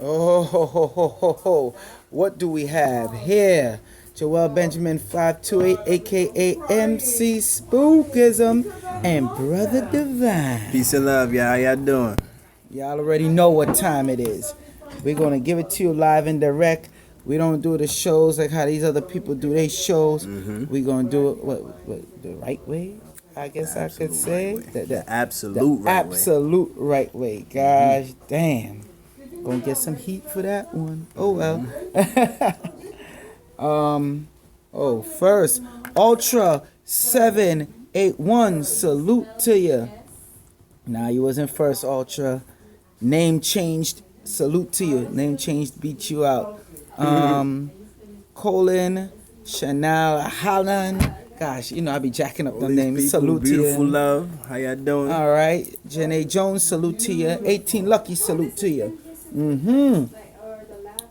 Oh, ho, ho, ho, ho, ho. What do we have here? Joel Benjamin 528, aka MC Spookism, and Brother Divine. Peace and love, y'all. How y'all doing? Y'all already know what time it is. We're going to give it to you live and direct. We don't do the shows like how these other people do their shows. We're going to do it what the right way, I guess I could say. Right the absolute right way. Absolute right way. Gosh damn. Gonna get some heat for that one. Oh well. First, Ultra 781. Salute to you. Nah, you wasn't first, Ultra. Name changed. Salute to you. Name changed beat you out. Colin, Chanel, Holland. Gosh, you know I be jacking up them names. Salute to you. Beautiful love. How y'all doing? All right. Janae Jones, salute to you. 18 Lucky, salute to you.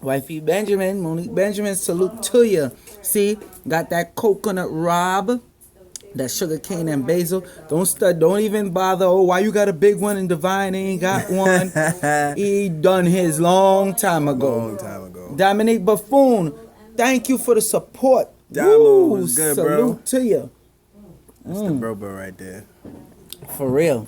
Wifey Benjamin, Monique Benjamin, salute to you. See, got that coconut rob, that sugar cane and basil. Don't even bother. Oh, why you got a big one and Divine ain't got one? He done his long time ago. Dominique Buffoon, thank you for the support. Damo was good, salute bro. to you. That's the bro right there. For real.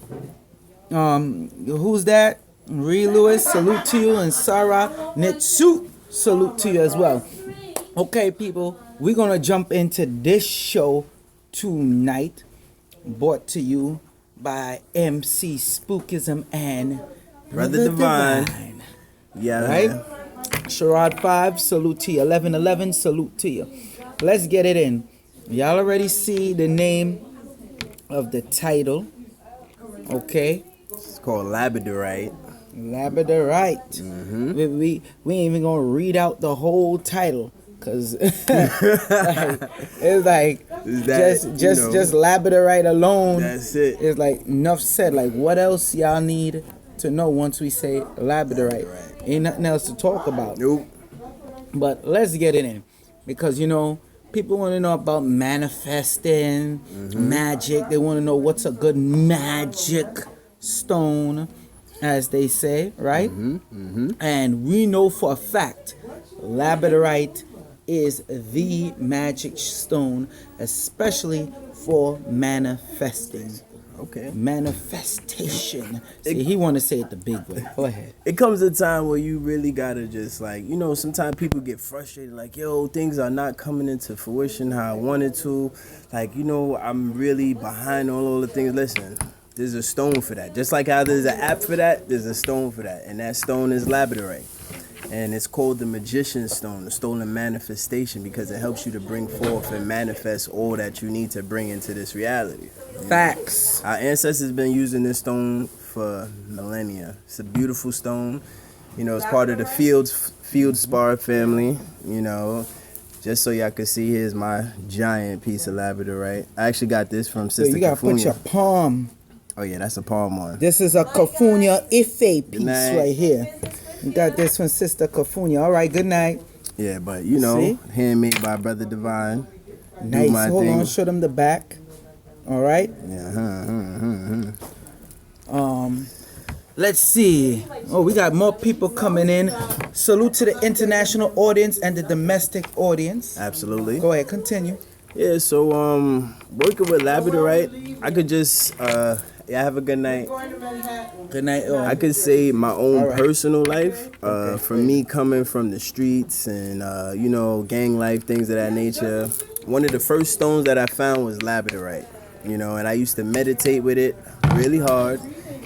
Who's that? Ree Lewis, salute to you, and Sarah Nitsu, salute to you as well. Okay, people, we're gonna jump into this show tonight, brought to you by MC Spookism and Brother Divine. Yeah, right? Sherrod 5, salute to you. 1111, salute to you. Let's get it in. Y'all already see the name of the title, okay? It's called Labradorite. Labradorite. We ain't even gonna read out the whole title, cause it's like just Labradorite alone. That's it. It's like enough said. Like what else y'all need to know once we say Labradorite? Ain't nothing else to talk about. Nope. But let's get it in, because people want to know about manifesting, magic. They want to know what's a good magic stone, as they say, right? And we know for a fact Labradorite is the magic stone, especially for manifesting. Okay. Manifestation. See, he want to say it the big way. Go ahead. It comes a time where you really gotta just sometimes people get frustrated, like, yo, things are not coming into fruition how I wanted to. Like, I'm really behind on all the things. Listen, there's a stone for that. Just like how there's an app for that, there's a stone for that. And that stone is Labradorite. And it's called the Magician's Stone, the stone of manifestation, because it helps you to bring forth and manifest all that you need to bring into this reality. Facts. Our ancestors been using this stone for millennia. It's a beautiful stone. It's part of the Feldspar family. Just so y'all can see, here's my giant piece of Labradorite. I actually got this from Sister You gotta Kafunya. put your palm. Oh yeah, that's a palm one. This is a Kafunya Ife piece right here. You got this from Sister Kafunya. All right, good night. Yeah, but See? handmade by Brother Divine. Nice. Hold on, show them the back. All right. Yeah. Let's see. Oh, we got more people coming in. Salute to the international audience and the domestic audience. Absolutely. Go ahead, continue. Yeah, so working with Labradorite, I could just have a good night. Good night. I could say my own personal life, for me coming from the streets and gang life, things of that nature. One of the first stones that I found was Labradorite, and I used to meditate with it really hard,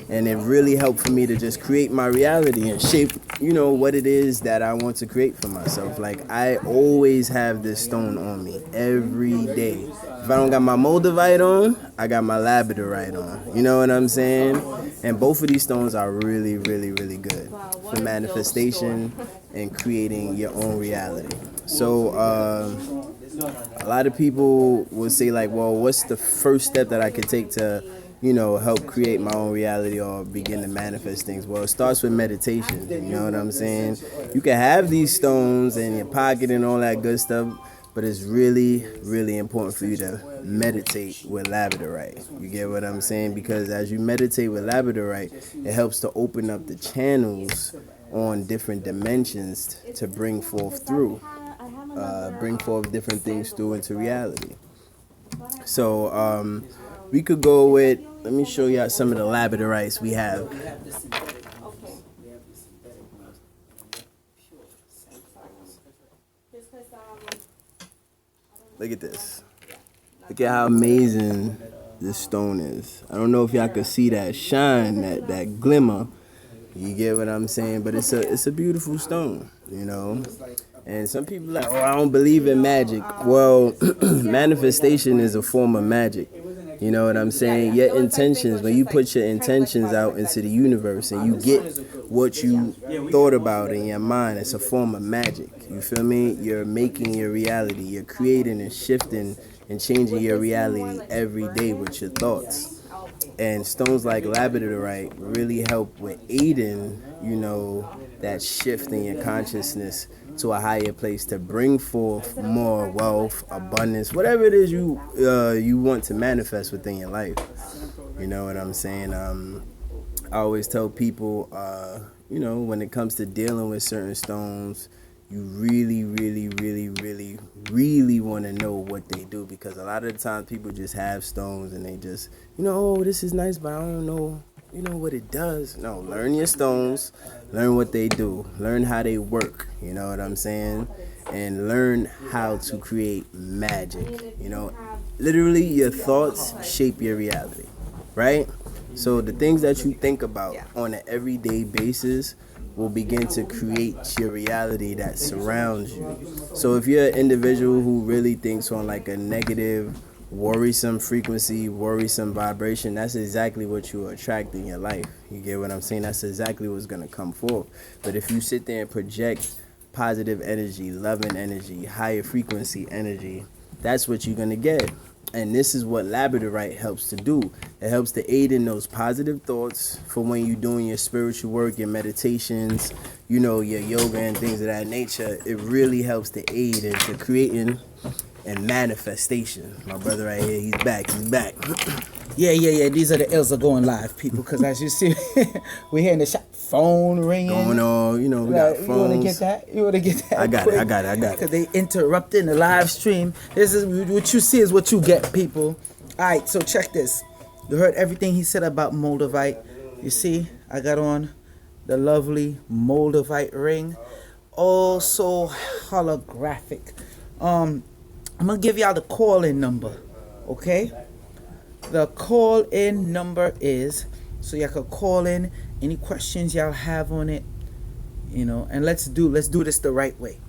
and it really helped for me to just create my reality and shape what it is that I want to create for myself. Like, I always have this stone on me every day. If I don't got my Moldavite on, I got my Labradorite on. You know what I'm saying? And both of these stones are really, really, really good for manifestation and creating your own reality. So a lot of people would say, like, well, what's the first step that I could take to help create my own reality or begin to manifest things? Well, it starts with meditation. You know what I'm saying? You can have these stones in your pocket and all that good stuff, but it's really, really important for you to meditate with Labradorite. You get what I'm saying? Because as you meditate with Labradorite, it helps to open up the channels on different dimensions to bring forth different things through into reality. So we could go with, let me show you some of the Labradorites we have. Look at this. Look at how amazing this stone is. I don't know if y'all could see that shine, that glimmer. You get what I'm saying? But it's a beautiful stone, you know. And some people are like, oh, I don't believe in magic. Well, manifestation is a form of magic. You know what I'm saying? Your intentions, when you put your intentions out into the universe and you get what you thought about in your mind, it's a form of magic. You feel me? You're making your reality. You're creating and shifting and changing your reality every day with your thoughts. And stones like Labradorite really help with aiding, you know, that shift in your consciousness to a higher place to bring forth more wealth, abundance, whatever it is you want to manifest within your life. You know what I'm saying? I always tell people, you know, when it comes to dealing with certain stones, you really, really, really, really, really want to know what they do, because a lot of the times people just have stones and they just, you know, oh, this is nice, but I don't know, you know, what it does. No, learn your stones, learn what they do, learn how they work, you know what I'm saying? And learn how to create magic. You know, literally your thoughts shape your reality, right? So the things that you think about on an everyday basis will begin to create your reality that surrounds you. So if you're an individual who really thinks on like a negative, worrisome frequency, worrisome vibration, that's exactly what you attract in your life. You get what I'm saying? That's exactly what's going to come forth. But if you sit there and project positive energy, loving energy, higher frequency energy, that's what you're going to get. And this is what Labradorite helps to do. It helps to aid in those positive thoughts for when you're doing your spiritual work, your meditations, you know, your yoga and things of that nature. It really helps to aid into creating and manifestation. My brother right here, he's back. Yeah. These are the Ills are going live, people, because as you see, we're here in the shop. Phone ringing. Going on, you know, we got phones. You want to get that? You want to get that? I got it. Because they interrupting the live stream. This is what you see is what you get, people. All right, so check this. You heard everything he said about Moldavite. You see, I got on the lovely Moldavite ring. Also holographic. I'm going to give y'all the call-in number, okay? The call-in number is, so y'all can call in any questions y'all have on it, you know, and let's do this the right way.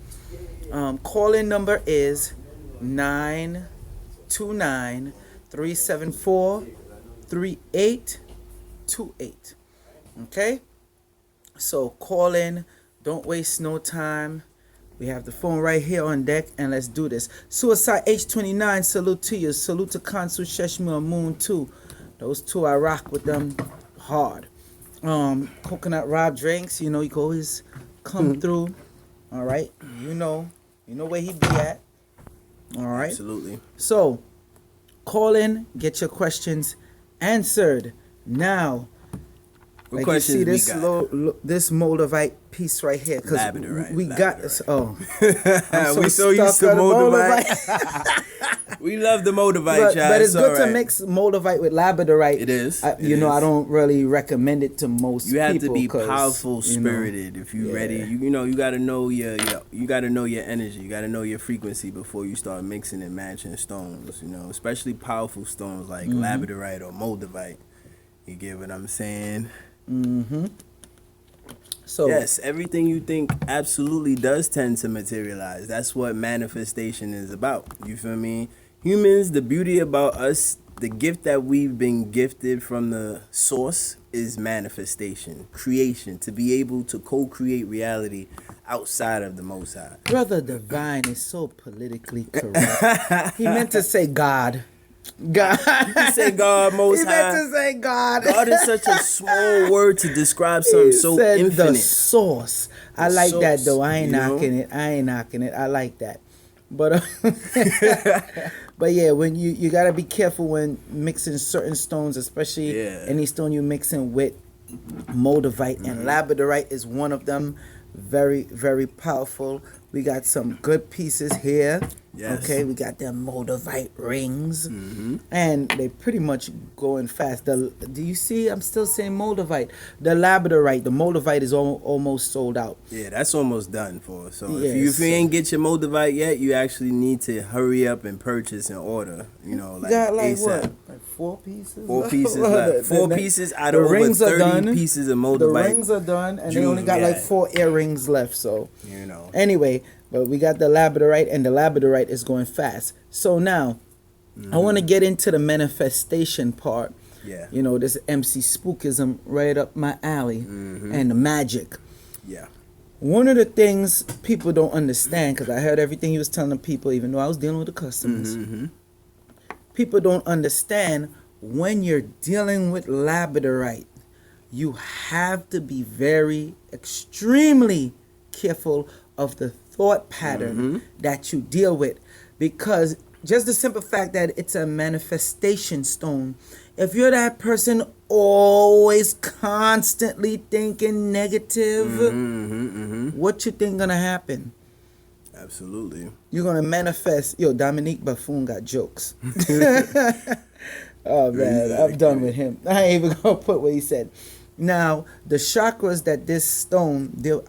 Call-in number is 929-374-3828. Okay? So call in, don't waste no time. We have the phone right here on deck, and let's do this. Suicide H29, salute to you. Salute to Kansu Sheshmu and Moon 2. Those two, I rock with them hard. Coconut Rob drinks, you know, you can always come through. All right. You know where he be at. All right. Absolutely. So, call in, get your questions answered. Now, what like questions you see this this Moldavite piece right here, because we got this. Oh, we so used to Moldavite. We love the Moldavite, but it's good to mix Moldavite with Labradorite. It is. You know, I don't really recommend it to most people. You have to be powerful spirited if you're ready. You know, you gotta know your energy. You gotta know your frequency before you start mixing and matching stones. You know, especially powerful stones like Labradorite or Moldavite. You get what I'm saying? So yes, everything you think absolutely does tend to materialize. That's what manifestation is about. You feel me? Humans, the beauty about us, the gift that we've been gifted from the source is manifestation, creation, to be able to co-create reality outside of the Most High. Brother Divine is so politically correct. He meant to say God. God. You say God, Most High. He meant to say God. God is such a small word to describe something so infinite. The source. I like that though. I ain't knocking it. I like that. But but yeah, when you gotta be careful when mixing certain stones, especially any stone you mixing with moldavite, and labradorite is one of them. Very, very powerful. We got some good pieces here. Yes. Okay, we got them moldavite rings, and they pretty much going fast. Do you see? I'm still saying moldavite. The labradorite, the moldavite is almost sold out. Yeah, that's almost done for. So Yeah, if you ain't get your moldavite yet, you actually need to hurry up and purchase and order. You know, like got like ASAP. what? Like 4 pieces? 4 pieces left. 4 pieces out of over rings are 30 done. pieces of moldavite. The rings are done, and they only got like 4 earrings left. So you know. Anyway, but we got the labradorite, and the labradorite is going fast. So now, I want to get into the manifestation part. Yeah. You know, this MC Spookism right up my alley, and the magic. Yeah. One of the things people don't understand, because I heard everything he was telling the people, even though I was dealing with the customers. People don't understand when you're dealing with labradorite, you have to be very, extremely careful of the thought pattern that you deal with, because just the simple fact that it's a manifestation stone, if you're that person always constantly thinking negative, what you think gonna happen? Absolutely. You're gonna manifest. Yo, Dominique Buffoon got jokes. Oh man, I'm done with him. I ain't even gonna put what he said. Now, the chakras that this stone deal.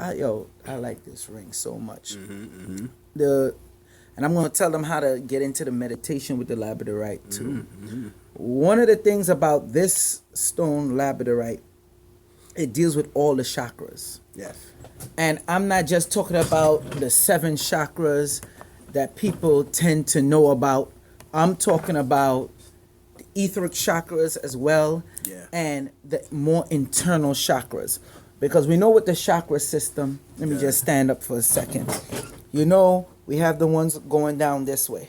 I like this ring so much. And I'm gonna tell them how to get into the meditation with the labradorite too. One of the things about this stone, labradorite, it deals with all the chakras. Yes. And I'm not just talking about the 7 chakras that people tend to know about. I'm talking about the etheric chakras as well, and the more internal chakras. Because we know with the chakra system, let me just stand up for a second. You know, we have the ones going down this way.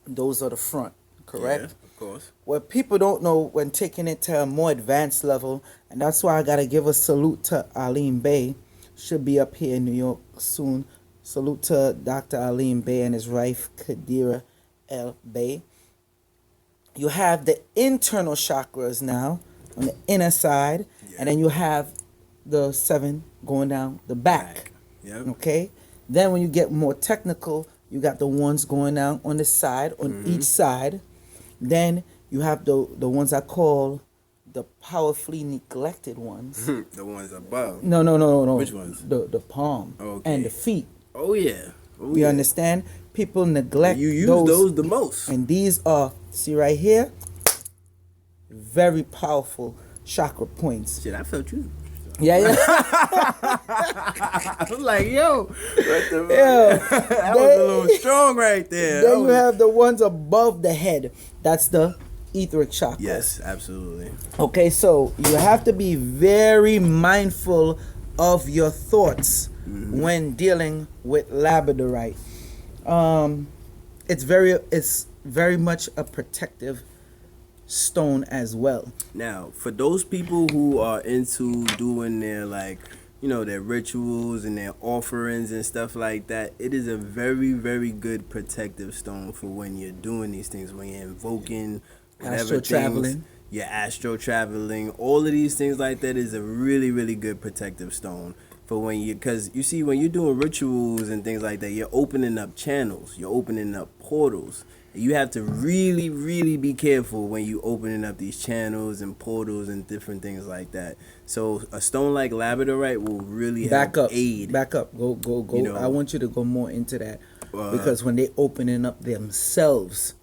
Those are the front, correct? Yeah, of course. What people don't know when taking it to a more advanced level, and that's why I got to give a salute to Aline Bay. Should be up here in New York soon. Salute to Dr. Aline Bay and his wife, Kadira El Bay. You have the internal chakras now on the inner side, and then you have the 7 going down the back. Okay? Then when you get more technical, you got the ones going down on the side, on each side. Then you have the ones I call the powerfully neglected ones. The ones above. No. Which ones? The palm and the feet. Oh yeah. You understand? People neglect you use those the most. And these are, see right here, very powerful chakra points. Shit, I felt you. Yeah. I was like, yo, what the that was a little strong right there. Then you have the ones above the head. That's the etheric chakra. Yes, absolutely. Okay, so you have to be very mindful of your thoughts when dealing with labradorite. It's very much a protective stone as well. Now, for those people who are into doing their their rituals and their offerings and stuff like that, it is a very, very good protective stone for when you're doing these things, when you're invoking whatever traveling. You're astro traveling, all of these things like that is a really, really good protective stone for when because you see, when you're doing rituals and things like that, you're opening up channels, you're opening up portals. You have to really, really be careful when you opening up these channels and portals and different things like that. So a stone like labradorite will really aid. Back up. Go. You know, I want you to go more into that because when they opening up themselves,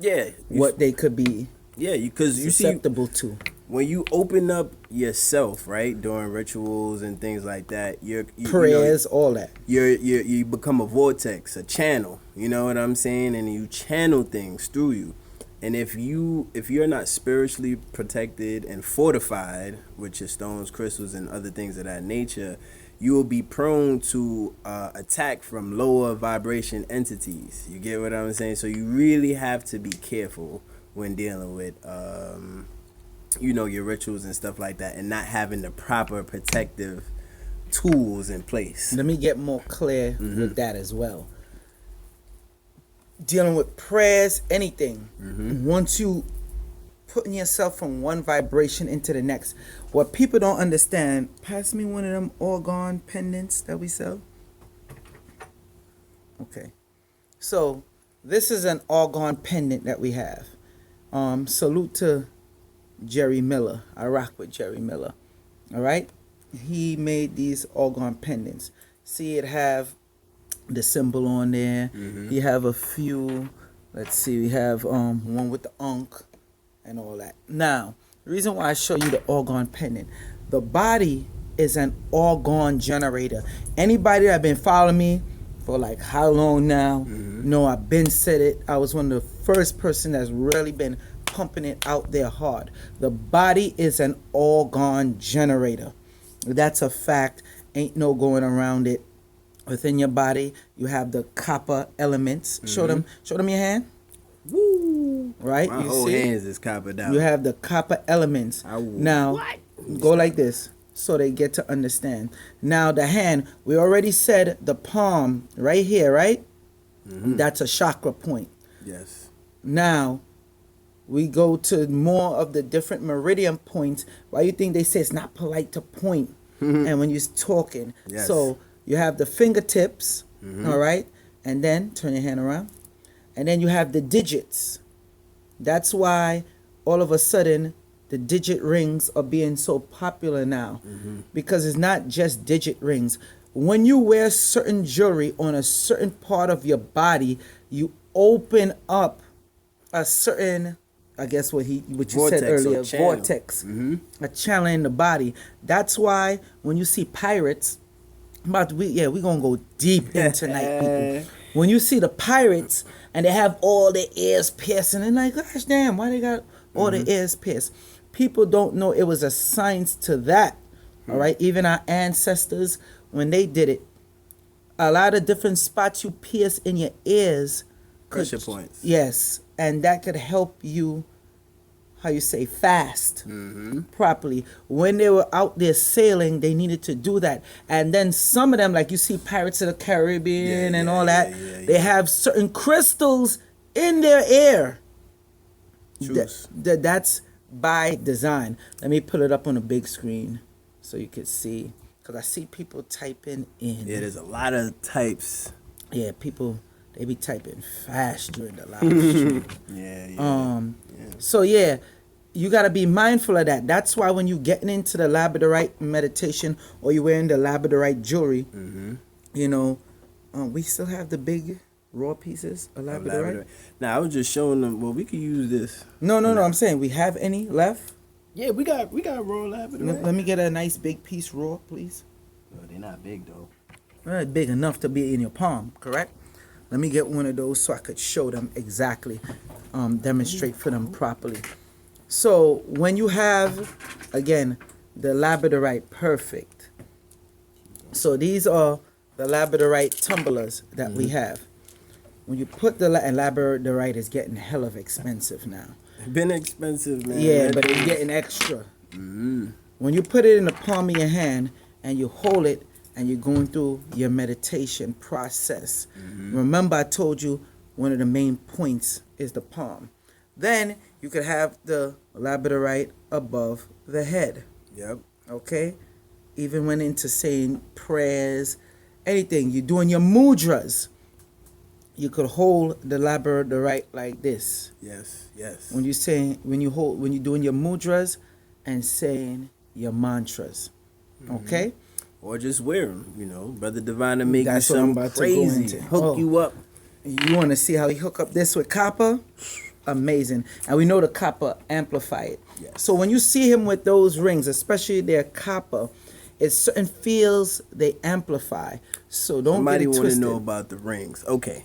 what they could be because you susceptible to. When you open up yourself, right, during rituals and things like that, you prayers, all that. You become a vortex, a channel. You know what I'm saying? And you channel things through you. And if you're not spiritually protected and fortified with your stones, crystals, and other things of that nature, you will be prone to attack from lower vibration entities. You get what I'm saying? So you really have to be careful when dealing with your rituals and stuff like that, and not having the proper protective tools in place. Let me get more clear with that as well. dealing with prayers, anything. Once you putting yourself from one vibration into the next. What people don't understand, pass me one of them orgone pendants that we sell. Okay. So this is an orgone pendant that we have. Salute to Jerry Miller. I rock with Jerry Miller. All right. He made these orgone pendants. See, it have the symbol on there. You have a few. Let's see. We have one with the Ankh and all that. Now, the reason why I show you the orgone pendant, the body is an orgone generator. Anybody that been following me for like how long now? No, I've been said it. I was one of the first person that's really been pumping it out there hard. The body is an orgone generator. That's a fact. Ain't no going around it. Within your body, you have the copper elements. Show them your hand. Woo! Right? My you whole see? hands is coppered out. You have the copper elements. Now, go like this so they get to understand. Now, the hand, we already said the palm right here, right? That's a chakra point. Yes. Now, we go to more of the different meridian points. Why you think they say it's not polite to point and when you're talking? Yes. So, you have the fingertips, all right? And then, turn your hand around. And then you have the digits. That's why all of a sudden the digit rings are being so popular now. Because it's not just digit rings. When you wear certain jewelry on a certain part of your body, you open up a certain, I guess what you Vortex said earlier, or channel. vortex, a channel in the body. That's why when you see pirates, we're gonna go deep in tonight, people. When you see the pirates and they have all their ears piercing, and like, gosh damn, why they got all their ears pierced? People don't know it was a science to that. All right, even our ancestors, when they did it, a lot of different spots you pierce in your ears, Pressure points. Yes, and that could help you, how you say, fast properly. When they were out there sailing, they needed to do that. And then some of them, like you see Pirates of the Caribbean and all that, they have certain crystals in their ear. That's by design. Let me put it up on a big screen so you can see. Because I see people typing in. Yeah, there's a lot of types. Yeah, people, they be typing fast during the live stream. So yeah, you got to be mindful of that. That's why when you getting into the Labradorite meditation or you wearing the Labradorite jewelry, you know, we still have the big raw pieces of Labradorite. Now, I was just showing them, well, we could use this. No, I'm saying, we have any left? Yeah, we got raw Labradorite. Let me get a nice big piece raw, please. No, they're not big, though. Big enough to be in your palm, correct? Let me get one of those so I could show them exactly, demonstrate for them properly. So when you have, again, the Labradorite, perfect. So these are the Labradorite tumblers that we have. When you put the Labradorite is getting hell of expensive now. Been expensive, man. Yeah, but it's getting extra. When you put it in the palm of your hand and you hold it and you're going through your meditation process. Remember I told you one of the main points is the palm. Then you could have the Labradorite above the head. Yep. Okay? Even went into saying prayers, anything. You're doing your mudras. You could hold the Labradorite like this. Yes. When you're doing your mudras and saying your mantras. Okay? Or just wear them, you know. Brother Divine to make That's you what I'm something about to go crazy. into. Hook you up. You want to see how he hook up this with copper? Amazing. And we know the copper amplify it. Yes. So when you see him with those rings, especially their copper, it's certain feels they amplify. So don't Somebody get it want to twisted. know about the rings. Okay.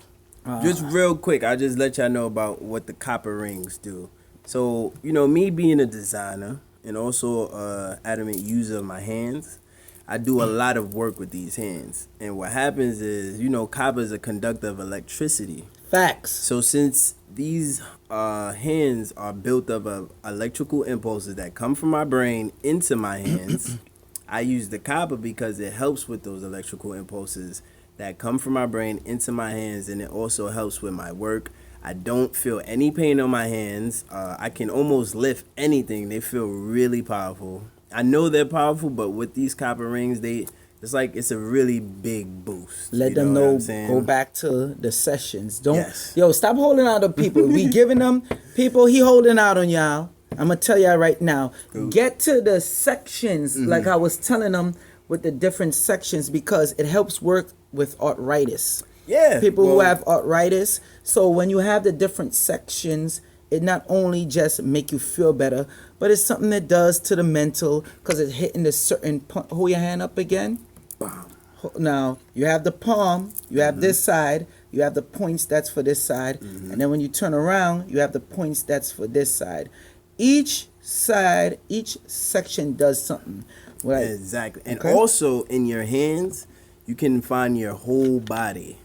Just real quick, I'll just let y'all know about what the copper rings do. So, you know, me being a designer and also adamant user of my hands, I do a lot of work with these hands. And what happens is, you know, copper is a conductor of electricity. Facts. So since these hands are built up of electrical impulses that come from my brain into my hands, I use the copper because it helps with those electrical impulses that come from my brain into my hands, and it also helps with my work. I don't feel any pain on my hands. I can almost lift anything. They feel really powerful. I know they're powerful, but with these copper rings, it's a really big boost. Let them know. Go back to the sessions. Don't stop holding out on people. We giving them people. He holding out on y'all. I'm gonna tell y'all right now. Get to the sections like I was telling them with the different sections because it helps work with arthritis. Yeah, people who have arthritis. So when you have the different sections, it not only just make you feel better, but it's something that does to the mental because it's hitting the certain point. Hold your hand up again. Now you have the palm, you have this side, you have the points that's for this side, and then when you turn around, you have the points that's for this side. Each side, each section does something. Right? Exactly. And also in your hands, you can find your whole body.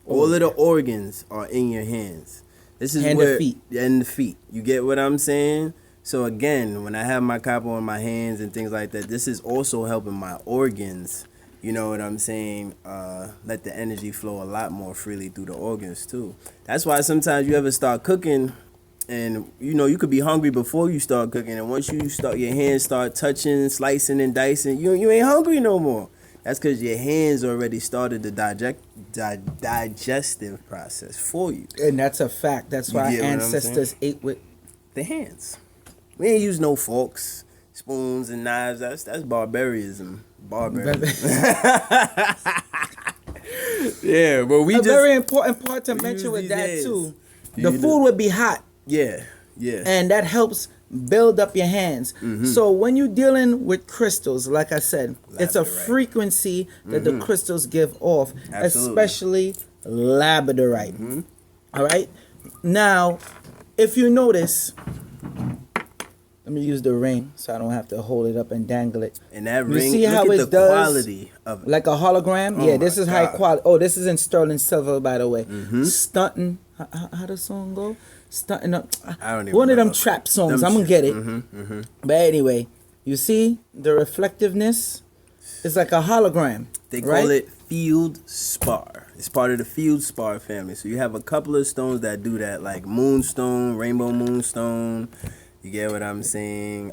All of the organs are in your hands. This is the feet. And the feet. You get what I'm saying? So again, when I have my copper on my hands and things like that, this is also helping my organs. You know what I'm saying? Let the energy flow a lot more freely through the organs too. That's why sometimes you ever start cooking and you could be hungry before you start cooking, and once your hands start touching, slicing and dicing, you ain't hungry no more. That's because your hands already started the digestive process for you. And that's a fact. That's why our ancestors ate with their hands. We ain't use no forks, spoons, and knives. That's barbarism. Yeah, but we very important part to mention with that too. The food would be hot. Yeah. And that helps build up your hands. So when you're dealing with crystals, like I said, it's a frequency that the crystals give off, especially labradorite. All right. Now, if you notice, let me use the ring so I don't have to hold it up and dangle it. And that you ring, see how look it at the does, quality of it. Like a hologram? Yeah, this is high quality. Oh, this is in sterling silver, by the way. Stunting. How the song go? Stunting up. I don't even One of know. them trap songs. I'm going to get it. But anyway, you see the reflectiveness? It's like a hologram. They call it field spar. It's part of the field spar family. So you have a couple of stones that do that, like moonstone, rainbow moonstone. You get what I'm saying?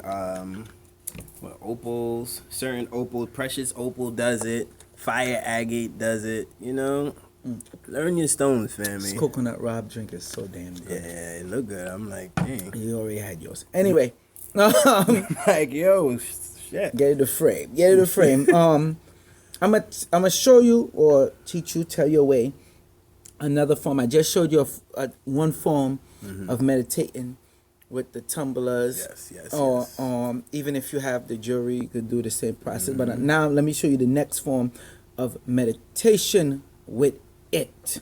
Opals, certain opal, precious opal does it. Fire agate does it. Learn your stones, family. This coconut Rob drink is so damn good. Yeah, it look good. I'm like, dang. You already had yours. Anyway, like, yo, shit. Get it the frame. I'm gonna show you or teach you, tell you a way. Another form. I just showed you one form of meditating with the tumblers. Yes. Or even if you have the jewelry, you could do the same process. But now let me show you the next form of meditation with it.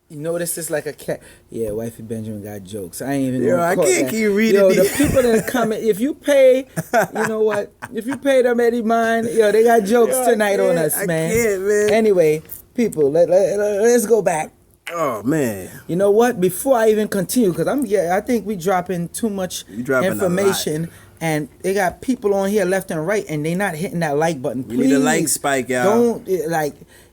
You notice it's like a cat. Yeah, wifey Benjamin got jokes. I ain't even. Yo, I can't keep reading these. The people that comment. If you pay, you know what? If you pay them any mind, they got jokes tonight on us, man. I can't, man. Anyway, people, let's go back. Oh man. You know what? Before I even continue, because I think we dropping too much information. And they got people on here left and right, and they not hitting that like button. Please, we need a like spike, y'all. Don't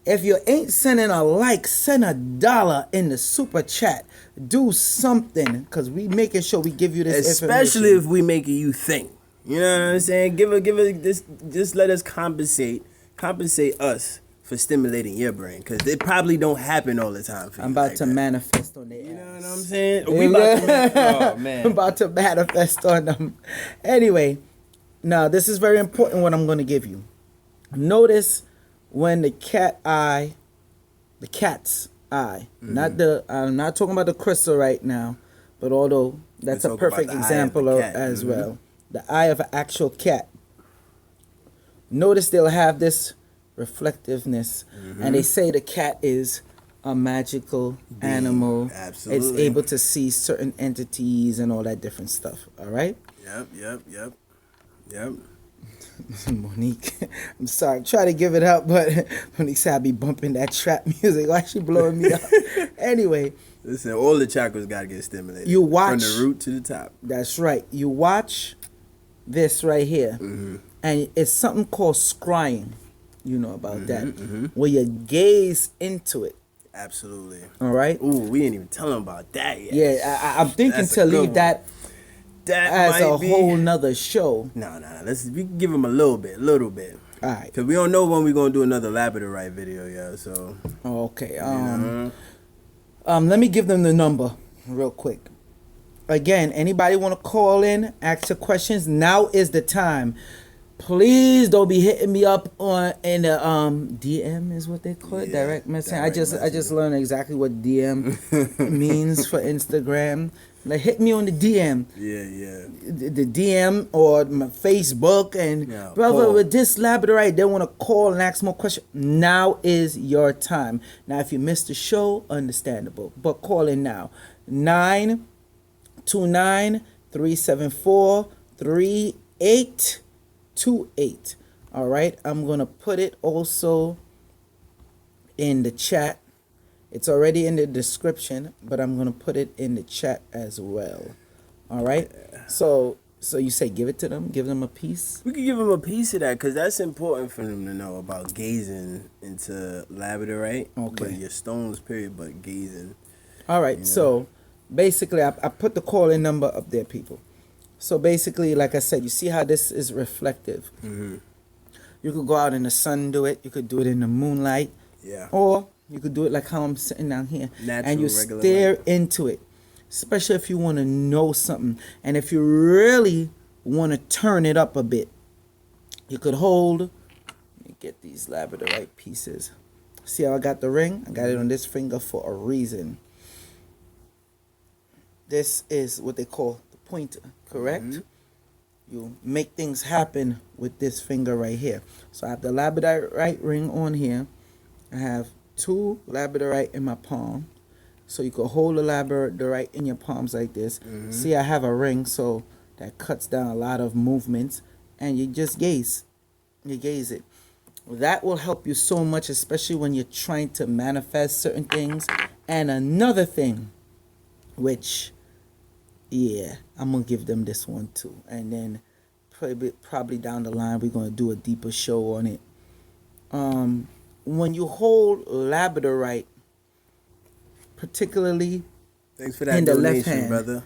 if you ain't sending a like, send $1 in the super chat. Do something, cause we making sure we give you this especially if we making you think. You know what I'm saying? Give it this. Just let us compensate us for stimulating your brain, because it probably don't happen all the time for you. I'm about to manifest on their You know ass. what I'm saying? We about to man. I'm about to manifest on them. Anyway, now this is very important what I'm going to give you. Notice when the cat's eye, I'm not talking about the crystal right now, but although that's a perfect example of as well. The eye of an actual cat. Notice they'll have this reflectiveness, and they say the cat is a magical animal. Absolutely. It's able to see certain entities and all that different stuff. All right. Yep. Monique, I'm sorry, try to give it up, but Monique said I be bumping that trap music. Why she blowing me up? Anyway, listen, all the chakras gotta get stimulated. You watch from the root to the top. That's right. You watch this right here, and it's something called scrying. You know about that. Where you gaze into it. Absolutely. All right. Ooh, we ain't even telling about that yet. Yeah, I'm thinking That's to a good leave one. that That as a might be whole nother show. No. We can give him a little bit. All right. Cause we don't know when we're gonna do another Labradorite video, yeah. So. Okay. Let me give them the number real quick. Again, anybody want to call in, ask your questions? Now is the time. Please don't be hitting me up in the DM is what they call it, direct message. I just learned exactly what DM means for Instagram. Like hit me on the DM. Yeah. The DM or my Facebook and brother call. with this Labradorite, they want to call and ask more questions. Now is your time. Now, if you missed the show, understandable, but call in now. 929-374-3828. All right, I'm gonna put it also in the chat. It's already in the description, but I'm gonna put it in the chat as well. All right. So you say give it to them, give them a piece. We could give them a piece of that because that's important for them to know about gazing into Labradorite. Okay. But your stones, period. But gazing. All right. So basically, I put the call-in number up there, people. So basically, like I said, you see how this is reflective. You could go out in the sun and do it. You could do it in the moonlight. Yeah. Or you could do it like how I'm sitting down here. Natural, and you regular stare light. into it. Especially if you want to know something. And if you really want to turn it up a bit, you could hold. Let me get these Labradorite pieces. See how I got the ring? I got it on this finger for a reason. This is what they call the pointer, correct? You make things happen with this finger right here. So I have the Labradorite ring on here. I have 2 Labradorite in my palm. So you can hold the Labradorite in your palms like this. See, I have a ring, so that cuts down a lot of movements. And you just gaze. You gaze it. That will help you so much, especially when you're trying to manifest certain things. And another thing, which, yeah, I'm going to give them this one too. And then probably down the line, we're going to do a deeper show on it. When you hold Labradorite, particularly Thanks for that in the left donation, hand, brother.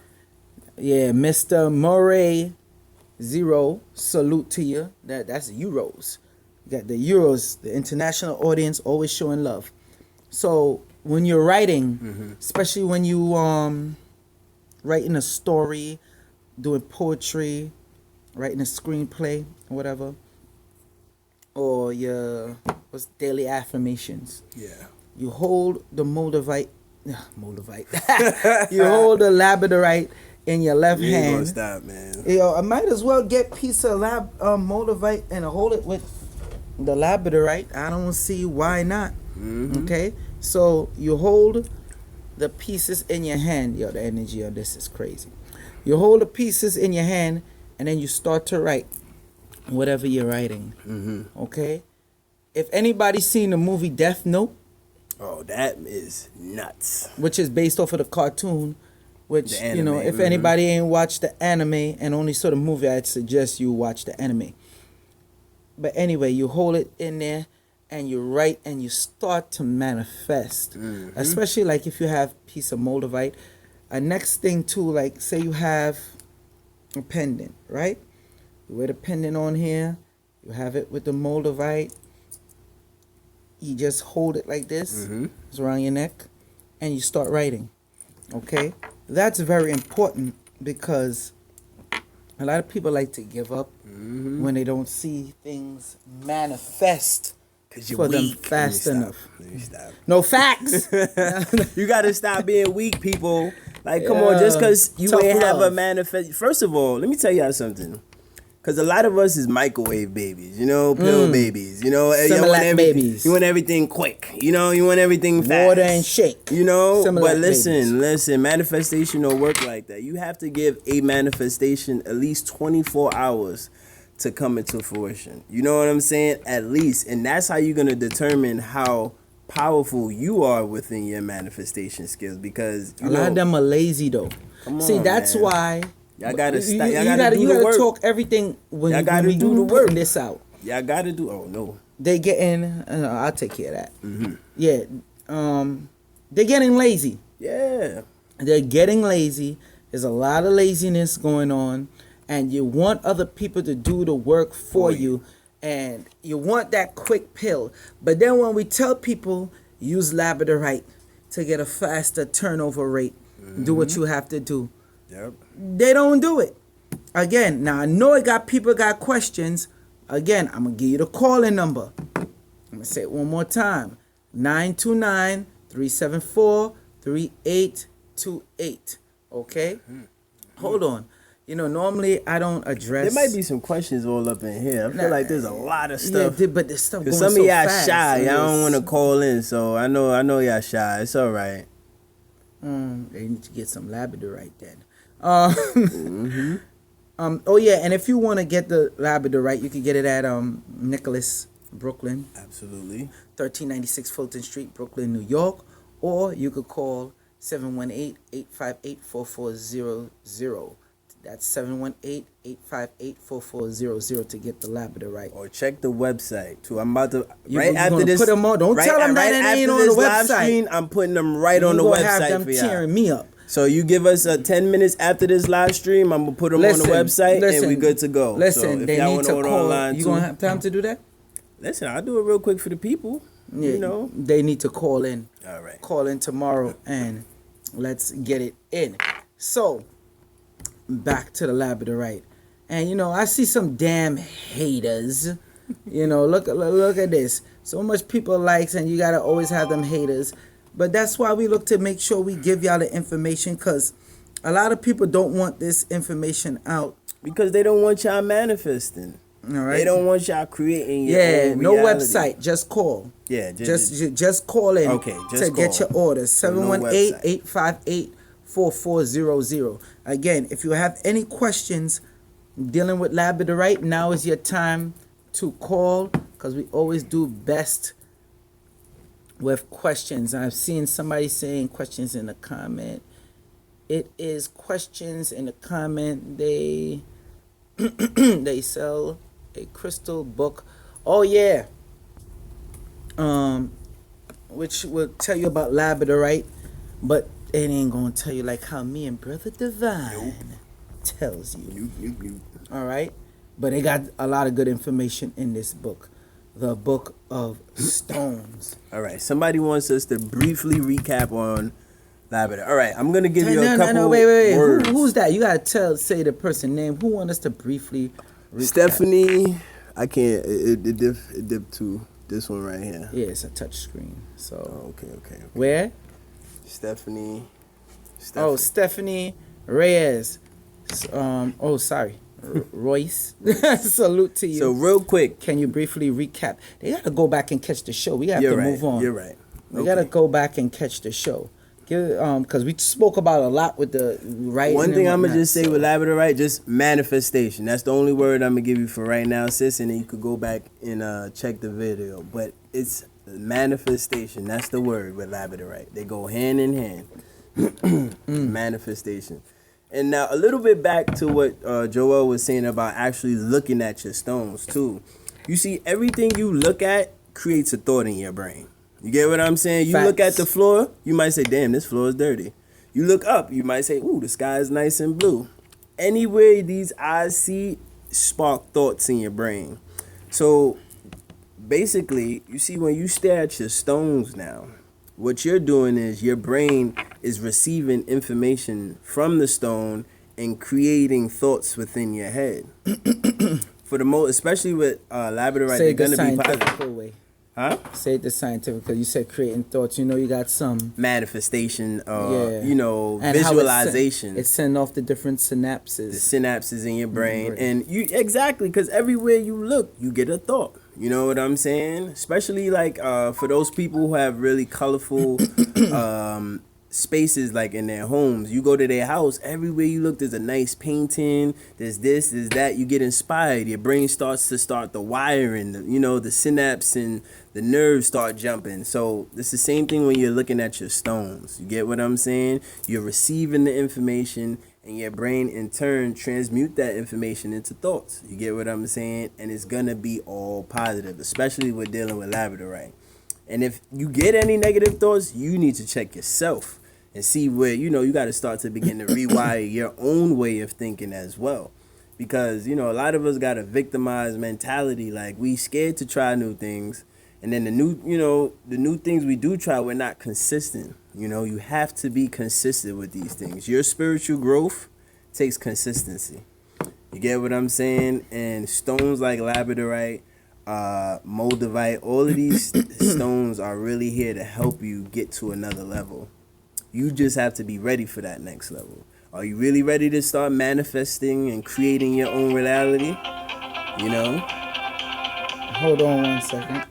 Yeah, Mr. Murray Zero, salute to you. That's euros. You got the euros, the international audience always showing love. So when you're writing, especially when you writing a story, doing poetry, writing a screenplay or whatever, or your daily affirmations. Yeah. You hold the Moldavite. You hold the Labradorite in your left You ain't hand. gonna stop, man. I might as well get a piece of Moldavite and hold it with the Labradorite. I don't see why not. Okay, so you hold the pieces in your hand. Yo, the energy on this is crazy. You hold the pieces in your hand and then you start to write whatever you're writing. Okay, if anybody's seen the movie Death Note, Oh, that is nuts. which is based off of the cartoon, which, The anime, if anybody ain't watched the anime and only saw the movie, I'd suggest you watch the anime. But anyway, you hold it in there and you write and you start to manifest. Especially like if you have a piece of Moldavite. A next thing too, like say you have a pendant, right? You wear the pendant on here. You have it with the Moldavite. You just hold it like this. It's around your neck. And you start writing. Okay? That's very important because a lot of people like to give up when they don't see things manifest for them fast enough. Let me stop. No facts. You gotta stop being weak, people. Like, come on, just because you Tough ain't have a love. manifest. First of all, let me tell y'all something. Because a lot of us is microwave babies, pill babies, Similac babies. You want everything quick, you want everything fast. Water and shake. But Similac listen, manifestation don't work like that. You have to give a manifestation at least 24 hours to come into fruition. You know what I'm saying? At least. And that's how you're going to determine how powerful you are within your manifestation skills. Because A lot of them are lazy though. See, on, that's man. why Y'all gotta stop. you Y'all gotta do you the gotta work. talk everything when Y'all you gotta when do we the putting work. this out. Y'all gotta do. Oh no. They getting. I'll take care of that. Yeah. They're getting lazy. Yeah. They're getting lazy. There's a lot of laziness going on, and you want other people to do the work for you, and you want that quick pill. But then when we tell people use Labradorite to get a faster turnover rate, do what you have to do. Yep. They don't do it. Again, now I know people got questions. Again, I'm gonna give you the calling number. I'm gonna say it one more time. 929-374-3828. Okay? Hold on. You know, normally I don't address. There might be some questions all up in here. I feel like there's a lot of stuff. Yeah, but there's stuff going some so of y'all fast. shy. Y'all don't want to call in, so I know y'all shy. It's all right. They need to get some Labradorite then. Oh yeah, and if you want to get the Labradorite, you can get it at Nicholas, Brooklyn. Absolutely. 1396 Fulton Street, Brooklyn, New York, or you could call 718-858-4400. That's 718-858-4400 to get the Labradorite. Or check the website too. I'm about to after this. Put them on. Don't tell them that it ain't on the website. Live stream, I'm putting them right on the website have them for y'all. tearing me up. So you give us 10 minutes after this live stream, I'm gonna put them on the website, and we good to go. Listen, so they need to call. You gonna have time to do that? Listen, I'll do it real quick for the people. Yeah, you know, they need to call in. All right. Call in tomorrow and let's get it in. So, back to the Labradorite. And, you know, I see some damn haters. You know, look at this. So much people likes, and you got to always have them haters. But that's why we look to make sure we give y'all the information, because a lot of people don't want this information out. Because they don't want y'all manifesting. All right. They don't want y'all creating your own no reality. website. Just call. Yeah, just call in. Okay, just call. Get your orders. 718-858-4400. Again, if you have any questions dealing with Labradorite, now is your time to call, because we always do best with questions. I've seen somebody saying questions in the comment. It is questions in the comment. They sell a crystal book. Oh yeah. Which will tell you about Labradorite, but it ain't gonna tell you like how me and Brother Divine tells you. All right, but they got a lot of good information in this book, the Book of Stones. All right, somebody wants us to briefly recap on Labrador. All right, I'm gonna give you a couple wait. words. Who's that? You gotta say the person name. Who want us to briefly recap? Stephanie. I can't. It dipped to this one right here. Yeah, it's a touch screen. So. Okay. Where? Stephanie. Oh, Stephanie Reyes. Sorry. Royce. Salute to you. So real quick, can you briefly recap? They gotta go back and catch the show. We have to move on. You're right. We gotta go back and catch the show. Because we spoke about a lot with the writing. One thing I'm gonna just say with Labradorite, just manifestation. That's the only word I'm gonna give you for right now, sis. And then you could go back and check the video. But it's manifestation. That's the word with Labradorite. They go hand in hand. Manifestation. And now a little bit back to what Joel was saying about actually looking at your stones too. You see, everything you look at creates a thought in your brain. You get what I'm saying? You look at the floor, you might say, damn, this floor is dirty. You look up, you might say, ooh, the sky is nice and blue. Anywhere these eyes see, spark thoughts in your brain. So basically, you see, when you stare at your stones now, what you're doing is your brain is receiving information from the stone and creating thoughts within your head. For the most, especially with Labradorite, they're going to be positive. Way. Huh? Say it the scientific, because you said creating thoughts. You know, you got some manifestation, and visualization. It's sending off the different synapses. The synapses in your brain, and you exactly, because everywhere you look, you get a thought. You know what I'm saying? Especially like for those people who have really colorful spaces like in their homes. You go to their house, everywhere you look, there's a nice painting, there's this, there's that. You get inspired. Your brain starts the wiring, the synapse and the nerves start jumping. So it's the same thing when you're looking at your stones. You get what I'm saying? You're receiving the information and your brain in turn transmute that information into thoughts. You get what I'm saying? And it's gonna be all positive, especially with dealing with labradorite. And if you get any negative thoughts, you need to check yourself and see where, you got to start to begin to rewire your own way of thinking as well. Because, a lot of us got a victimized mentality. Like, we scared to try new things. And then the new things we do try, we're not consistent. You have to be consistent with these things. Your spiritual growth takes consistency. You get what I'm saying? And stones like labradorite, moldavite, all of these stones are really here to help you get to another level. You just have to be ready for that next level. Are you really ready to start manifesting and creating your own reality? Hold on 1 second.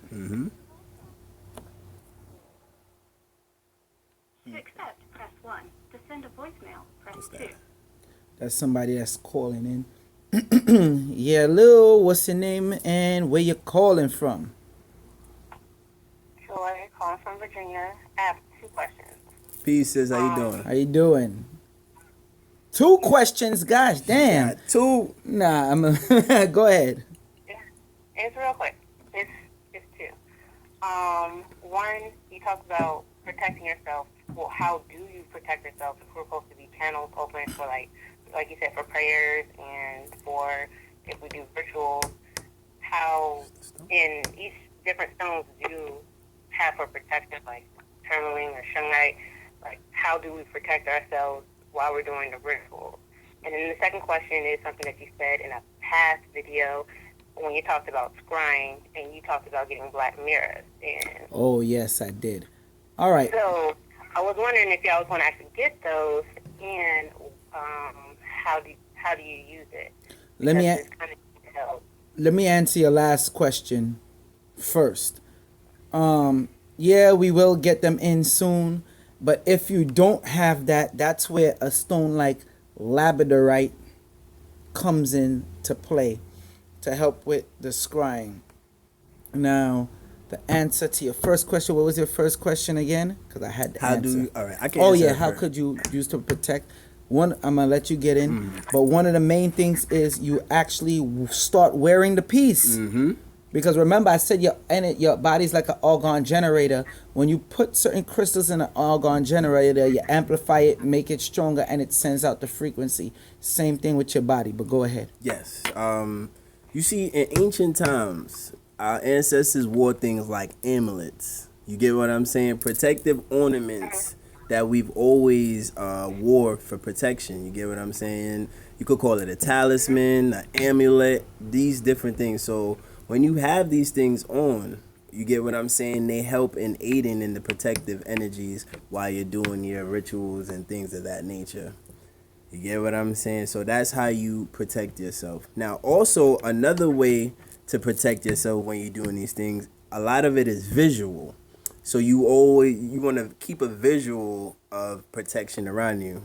To accept, press 1. To send a voicemail, press 2. That's somebody that's calling in. Yeah, Lil, what's your name and where you calling from? Joy, calling from Virginia. I have 2 questions. Peace, sis. How you doing? How you doing? 2 questions, gosh damn. Got 2. Nah, go ahead. It's real quick. It's 2. One, you talked about protecting yourself. Well, how do you protect yourself? If we're supposed to be channels open for like you said, for prayers and for if we do rituals, how in each different stones do have for protection, like tourmaline or shungite, like how do we protect ourselves while we're doing the rituals? And then the second question is something that you said in a past video when you talked about scrying and you talked about getting black mirrors. And oh, yes, I did. All right. so I was wondering if y'all was going to actually get those and how do you use it? Let me Because it's kind of help. let me answer your last question first. Yeah, we will get them in soon, but if you don't have that, that's where a stone like labradorite comes in to play to help with the scrying. Now, the answer to your first question, what was your first question again? Because I had the answer. All right, I can Oh answer yeah, that how first. could you use to protect? One, I'm gonna let you get in, but one of the main things is you actually start wearing the piece. Because remember, I said your body's like an argon generator. When you put certain crystals in an argon generator, you amplify it, make it stronger, and it sends out the frequency. Same thing with your body. But go ahead. Yes. You see, in ancient times, our ancestors wore things like amulets. You get what I'm saying? Protective ornaments that we've always wore for protection. You get what I'm saying? You could call it a talisman, an amulet, these different things. So when you have these things on, you get what I'm saying? They help in aiding in the protective energies while you're doing your rituals and things of that nature. You get what I'm saying? So that's how you protect yourself. Now, also, another way to protect yourself when you're doing these things, a lot of it is visual. So you want to keep a visual of protection around you.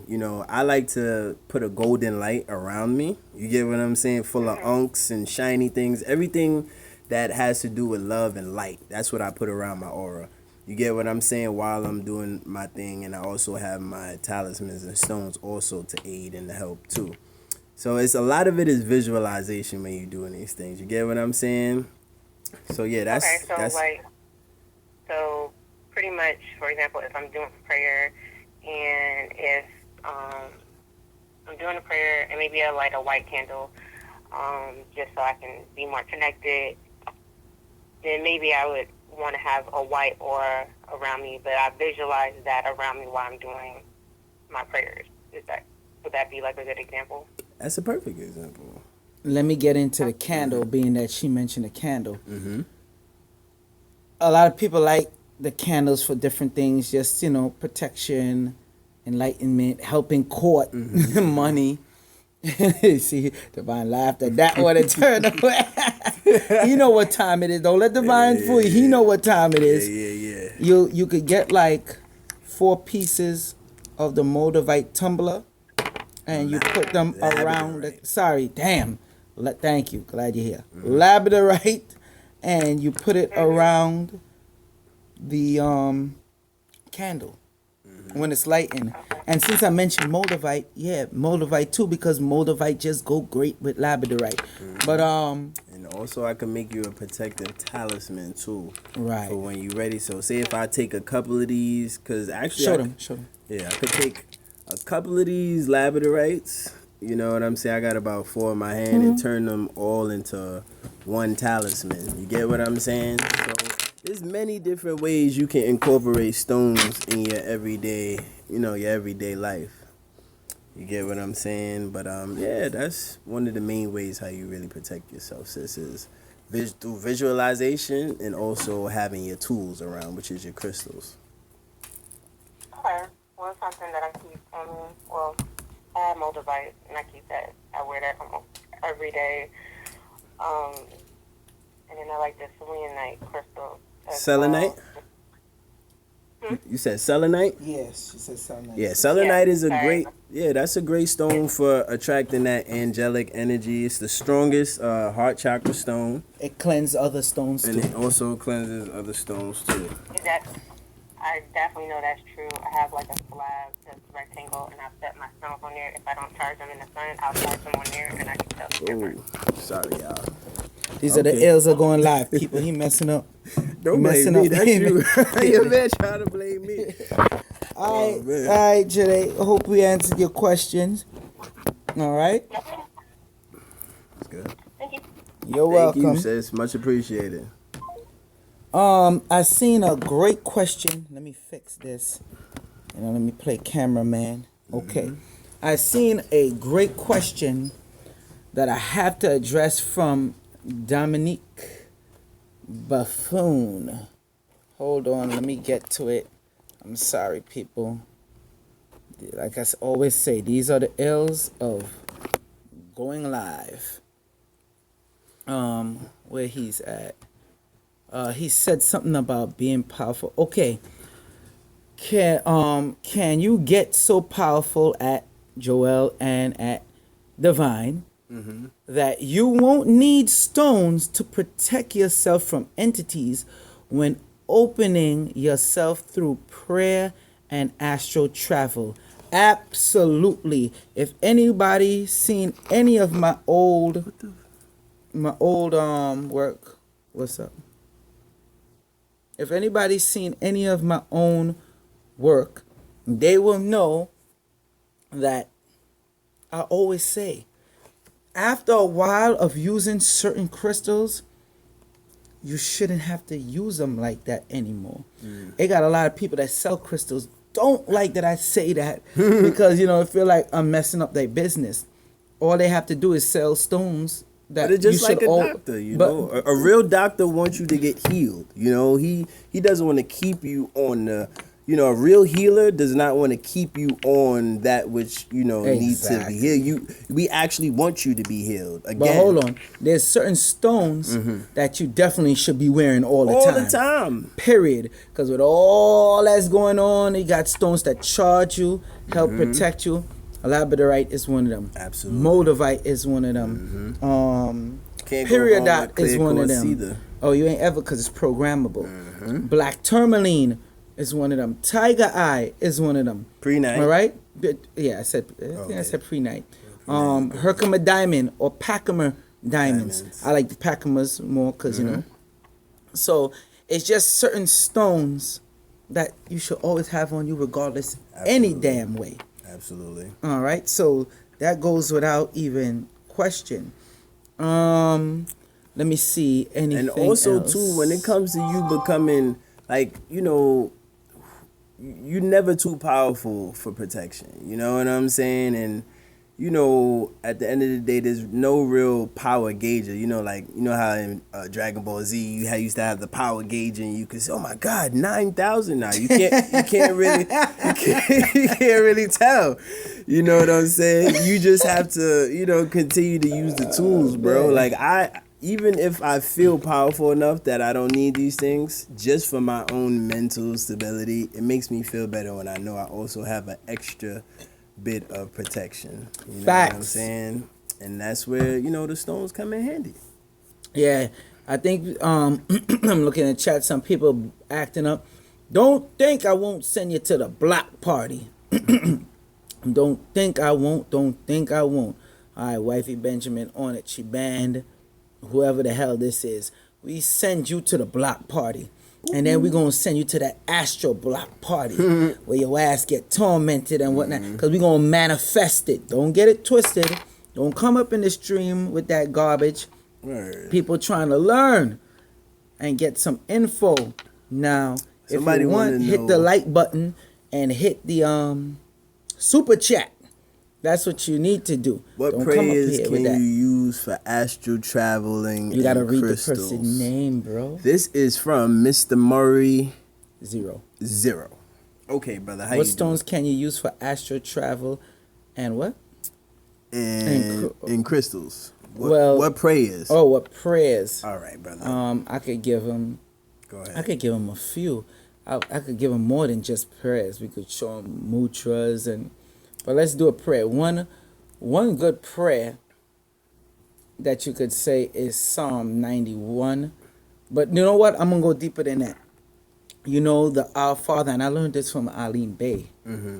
I like to put a golden light around me. You get what I'm saying? Full of unks and shiny things. Everything that has to do with love and light. That's what I put around my aura. You get what I'm saying? While I'm doing my thing, and I also have my talismans and stones also to aid and to help too. So it's a lot of it is visualization when you're doing these things. You get what I'm saying? So yeah, that's so pretty much, for example, if I'm doing prayer and if I'm doing a prayer and maybe I light a white candle just so I can be more connected, then maybe I would want to have a white aura around me, but I visualize that around me while I'm doing my prayers. Would that be like a good example? That's a perfect example. Let me get into the candle, being that she mentioned a candle. A lot of people like the candles for different things, just, protection, enlightenment, helping court, money. See, Divine laughed at that one and turned away. You know what time it is. Don't let Divine fool you. He know what time it is. Yeah. You could get like 4 pieces of the moldavite tumbler, and you put them around. Thank you. Glad you're here. Labradorite, and you put it around the candle. when it's lighting. And since I mentioned moldavite, yeah, moldavite too, because moldavite just go great with labradorite. But And also, I can make you a protective talisman too. Right. For when you ready. So, say if I take a couple of these, because actually, show them. Yeah, I could take a couple of these labradorites. You know what I'm saying? I got about 4 in my hand and turn them all into one talisman. You get what I'm saying? So, there's many different ways you can incorporate stones in your everyday, your everyday life. You get what I'm saying? But yeah, that's one of the main ways how you really protect yourself, sis, is through visualization and also having your tools around, which is your crystals. Okay. Well, it's something that I keep on me. Well, I have moldavite, and I keep that. I wear that almost every day. And then I like the selenite crystal. Selenite? You said selenite? Yes, she said selenite. Yeah, selenite is sorry. that's a great stone for attracting that angelic energy. It's the strongest heart chakra stone. It cleanses other stones And too. it also cleanses other stones too. I definitely know that's true. I have like a slab that's rectangle, and I set my stones on there. If I don't charge them in the sun, I'll charge them on there, and I can tell the difference. Oh, sorry, y'all. These are the ills that going live, people. He messing up. Don't blame me. That's you. Your man trying to blame me. All right, Jade. I hope we answered your questions. All right. That's good. Thank you. You're Thank welcome. you, sis. Much appreciated. I seen a great question. Let me fix this. Let me play cameraman. Okay. I seen a great question that I have to address from Dominique Buffoon. Hold on, let me get to it. I'm sorry, people. Like I always say, these are the ills of going live. Where he's at. He said something about being powerful. Okay. Can you get so powerful at Joel and at Divine that you won't need stones to protect yourself from entities when opening yourself through prayer and astral travel? Absolutely. If anybody seen any of my old work, what's up? If anybody's seen any of my own work, they will know that I always say, after a while of using certain crystals, you shouldn't have to use them like that anymore. It got a lot of people that sell crystals don't like that I say that because, I feel like I'm messing up their business. All they have to do is sell stones. But it's just like a doctor, know. A real doctor wants you to get healed. He doesn't want to keep you on the. A real healer does not want to keep you on that which needs to be healed. We actually want you to be healed. Again, but hold on, there's certain stones that you definitely should be wearing all the time. Period. Because with all that's going on, you got stones that charge you, help protect you. Labradorite is one of them. Absolutely. Moldavite is one of them. Periodite is one of them. Either. Oh, you ain't ever, because it's programmable. Black tourmaline is one of them. Tiger eye is one of them. Pre-night. All right? Yeah, I said pre-night. Herkimer diamond or Packimer diamonds. I like the Packimers more because, So, it's just certain stones that you should always have on you regardless. Absolutely. Any damn way. Absolutely. All right, so that goes without even question. Let me see anything and also else. Too, when it comes to you becoming you're never too powerful for protection. You know what I'm saying? And at the end of the day, there's no real power gauger. How in Dragon Ball Z you used to have the power gauge, and you could say, "Oh my God, 9,000 now." You can't really tell. You know what I'm saying? You just have to continue to use the tools, bro. Like even if I feel powerful enough that I don't need these things, just for my own mental stability, it makes me feel better when I know I also have an extra bit of protection. You know Facts. what I'm saying? And that's where, the stones come in handy. Yeah, I think I'm looking at chat, some people acting up Don't think I won't send you to the block party. Don't think I won't. Don't think I won't. All right, Wifey Benjamin on it. She banned whoever the hell this is. We send you to the block party. And then we're going to send you to that astro block party where your ass get tormented and whatnot. Because we're going to manifest it. Don't get it twisted. Don't come up in the stream with that garbage. Word. People trying to learn and get some info. Now, Somebody if you want, hit the like button and hit the super chat. That's what you need to do. What Don't prayers can you use for astral traveling? You gotta read crystals? the person's name, bro. This is from Mr. Murray 0. Okay, brother. How What you stones can you use for astral travel and what? And crystals. Well, what prayers? Oh, what prayers? All right, brother. I could give him. Go ahead. I could give him a few. I could give him more than just prayers. We could show him mudras but let's do a prayer. One good prayer that you could say is Psalm 91. But you know what? I'm gonna go deeper than that. You know the Our Father, and I learned this from Aline Bay,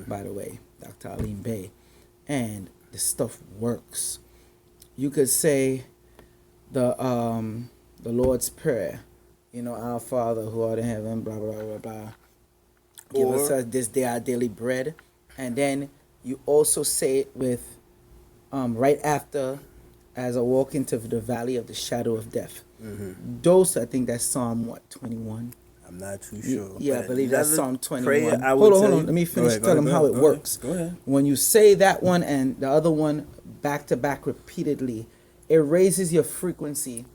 by the way, Dr. Aline Bay, and the stuff works. You could say the Lord's Prayer. You know, Our Father who art in heaven, blah blah blah blah. Give us this day our daily bread, and then you also say it with right after, as I walk into the valley of the shadow of death. Those, I think that's Psalm 21. I'm not too sure. Yeah, I believe that's Psalm 21. Prayer, hold on. Let me finish. Tell them how it works. Go ahead. When you say that one and the other one back to back repeatedly, it raises your frequency,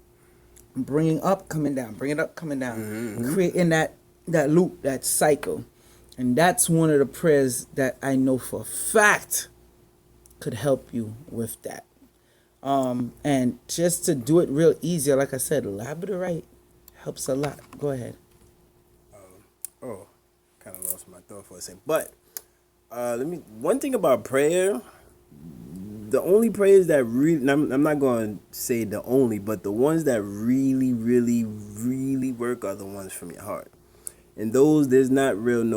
bringing up, coming down, bringing up, coming down, creating that loop, that cycle. And that's one of the prayers that I know for a fact could help you with that. And just to do it real easier, like I said, Labradorite helps a lot. Go ahead. Kind of lost my thought for a second. But one thing about prayer, the only prayers that really, I'm not going to say the only, but the ones that really, really, really work are the ones from your heart. And those, there's not a real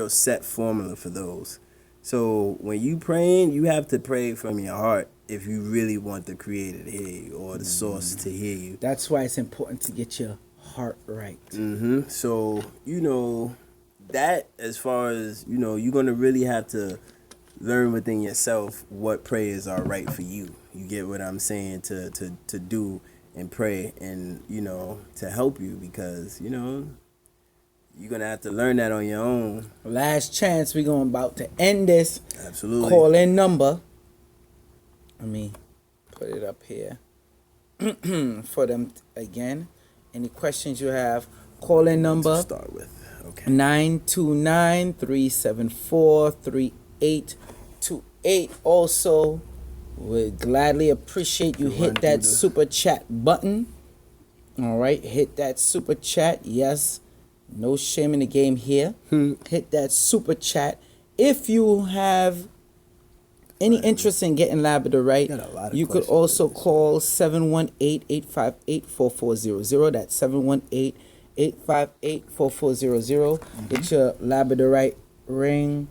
set formula for those. So when you praying, you have to pray from your heart if you really want the Creator to hear you or the source to hear you. That's why it's important to get your heart right. So, that as far as, you're going to really have to learn within yourself what prayers are right for you. You get what I'm saying? To do and pray and, to help you because, you're going to have to learn that on your own. Last chance. We're about to end this. Absolutely. Call in number. Let me put it up here for them again. Any questions you have, call in number. To start with. Okay. 929-374-3828. Also, would gladly appreciate you hit that super chat button. All right, hit that super chat. Yes. No shame in the game here. Hit that super chat. If you have any interest in getting Labradorite, you could also call 718-858-4400. That's 718-858-4400. Get your Labradorite ring,